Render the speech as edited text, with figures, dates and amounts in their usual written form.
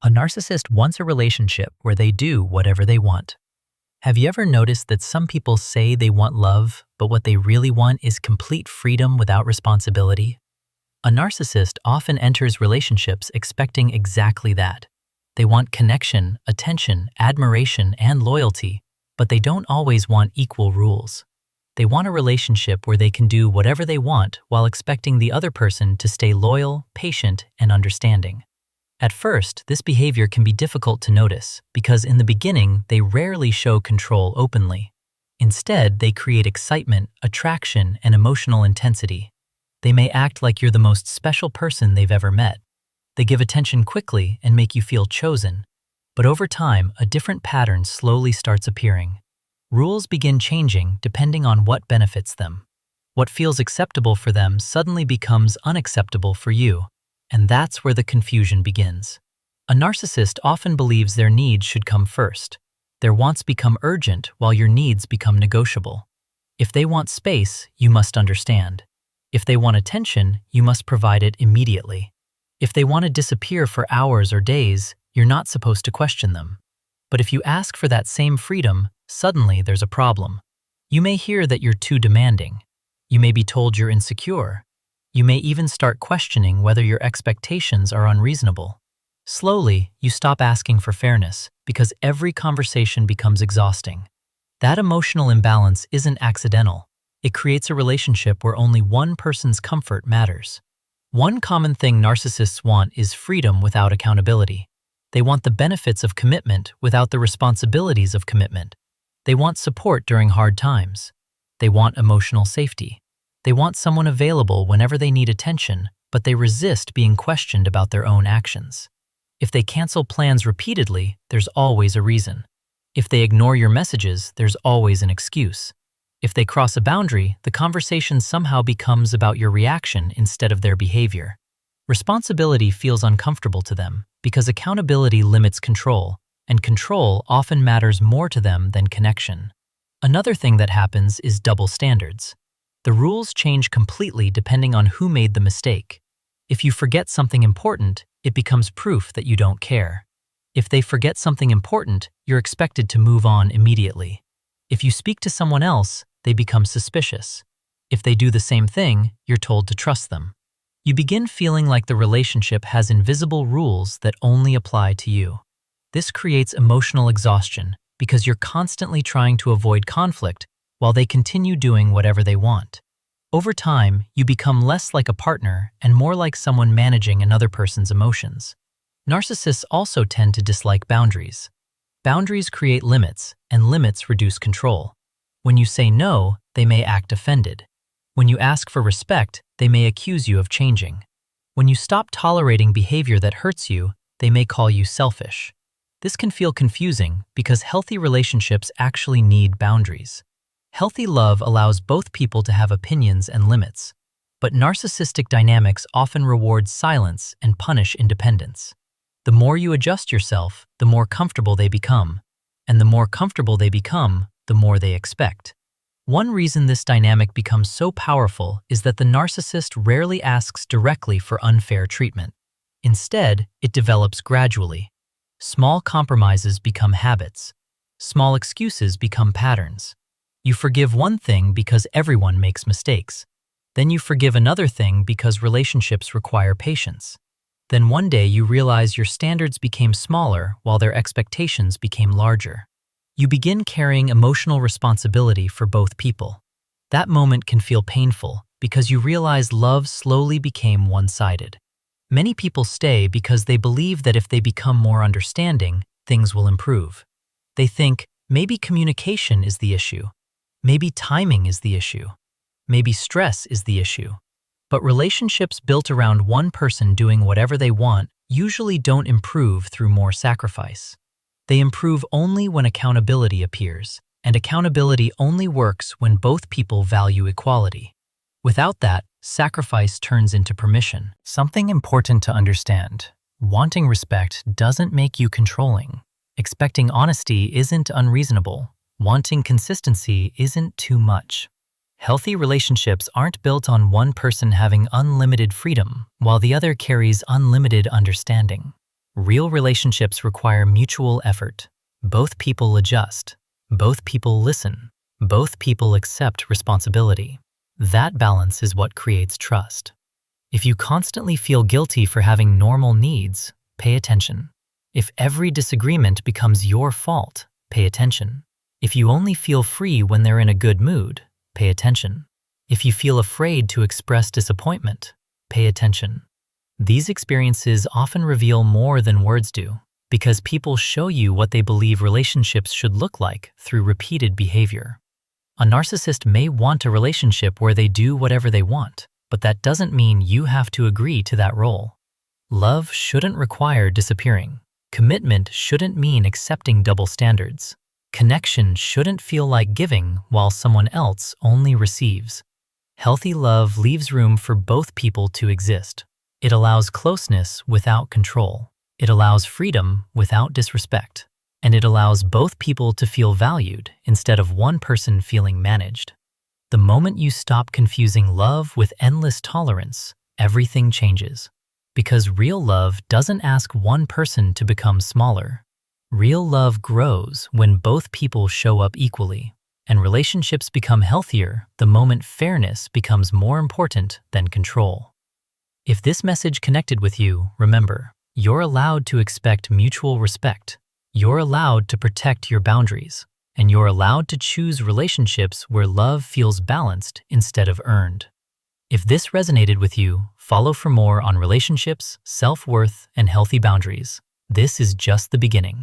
A narcissist wants a relationship where they do whatever they want. Have you ever noticed that some people say they want love, but what they really want is complete freedom without responsibility? A narcissist often enters relationships expecting exactly that. They want connection, attention, admiration, and loyalty, but they don't always want equal rules. They want a relationship where they can do whatever they want while expecting the other person to stay loyal, patient, and understanding. At first, this behavior can be difficult to notice because in the beginning, they rarely show control openly. Instead, they create excitement, attraction, and emotional intensity. They may act like you're the most special person they've ever met. They give attention quickly and make you feel chosen. But over time, a different pattern slowly starts appearing. Rules begin changing depending on what benefits them. What feels acceptable for them suddenly becomes unacceptable for you. And that's where the confusion begins. A narcissist often believes their needs should come first. Their wants become urgent while your needs become negotiable. If they want space, you must understand. If they want attention, you must provide it immediately. If they want to disappear for hours or days, you're not supposed to question them. But if you ask for that same freedom, suddenly there's a problem. You may hear that you're too demanding. You may be told you're insecure. You may even start questioning whether your expectations are unreasonable. Slowly, you stop asking for fairness because every conversation becomes exhausting. That emotional imbalance isn't accidental. It creates a relationship where only one person's comfort matters. One common thing narcissists want is freedom without accountability. They want the benefits of commitment without the responsibilities of commitment. They want support during hard times. They want emotional safety. They want someone available whenever they need attention, but they resist being questioned about their own actions. If they cancel plans repeatedly, there's always a reason. If they ignore your messages, there's always an excuse. If they cross a boundary, the conversation somehow becomes about your reaction instead of their behavior. Responsibility feels uncomfortable to them because accountability limits control, and control often matters more to them than connection. Another thing that happens is double standards. The rules change completely depending on who made the mistake. If you forget something important, it becomes proof that you don't care. If they forget something important, you're expected to move on immediately. If you speak to someone else, they become suspicious. If they do the same thing, you're told to trust them. You begin feeling like the relationship has invisible rules that only apply to you. This creates emotional exhaustion because you're constantly trying to avoid conflict while they continue doing whatever they want. Over time, you become less like a partner and more like someone managing another person's emotions. Narcissists also tend to dislike boundaries. Boundaries create limits, and limits reduce control. When you say no, they may act offended. When you ask for respect, they may accuse you of changing. When you stop tolerating behavior that hurts you, they may call you selfish. This can feel confusing because healthy relationships actually need boundaries. Healthy love allows both people to have opinions and limits, but narcissistic dynamics often reward silence and punish independence. The more you adjust yourself, the more comfortable they become, and the more comfortable they become, the more they expect. One reason this dynamic becomes so powerful is that the narcissist rarely asks directly for unfair treatment. Instead, it develops gradually. Small compromises become habits. Small excuses become patterns. You forgive one thing because everyone makes mistakes. Then you forgive another thing because relationships require patience. Then one day you realize your standards became smaller while their expectations became larger. You begin carrying emotional responsibility for both people. That moment can feel painful because you realize love slowly became one-sided. Many people stay because they believe that if they become more understanding, things will improve. They think, maybe communication is the issue. Maybe timing is the issue. Maybe stress is the issue. But relationships built around one person doing whatever they want usually don't improve through more sacrifice. They improve only when accountability appears, and accountability only works when both people value equality. Without that, sacrifice turns into permission. Something important to understand: wanting respect doesn't make you controlling. Expecting honesty isn't unreasonable. Wanting consistency isn't too much. Healthy relationships aren't built on one person having unlimited freedom while the other carries unlimited understanding. Real relationships require mutual effort. Both people adjust. Both people listen. Both people accept responsibility. That balance is what creates trust. If you constantly feel guilty for having normal needs, pay attention. If every disagreement becomes your fault, pay attention. If you only feel free when they're in a good mood, pay attention. If you feel afraid to express disappointment, pay attention. These experiences often reveal more than words do, because people show you what they believe relationships should look like through repeated behavior. A narcissist may want a relationship where they do whatever they want, but that doesn't mean you have to agree to that role. Love shouldn't require disappearing. Commitment shouldn't mean accepting double standards. Connection shouldn't feel like giving while someone else only receives. Healthy love leaves room for both people to exist. It allows closeness without control. It allows freedom without disrespect. And it allows both people to feel valued instead of one person feeling managed. The moment you stop confusing love with endless tolerance, everything changes. Because real love doesn't ask one person to become smaller. Real love grows when both people show up equally, and relationships become healthier the moment fairness becomes more important than control. If this message connected with you, remember, you're allowed to expect mutual respect. You're allowed to protect your boundaries, and you're allowed to choose relationships where love feels balanced instead of earned. If this resonated with you, follow for more on relationships, self-worth, and healthy boundaries. This is just the beginning.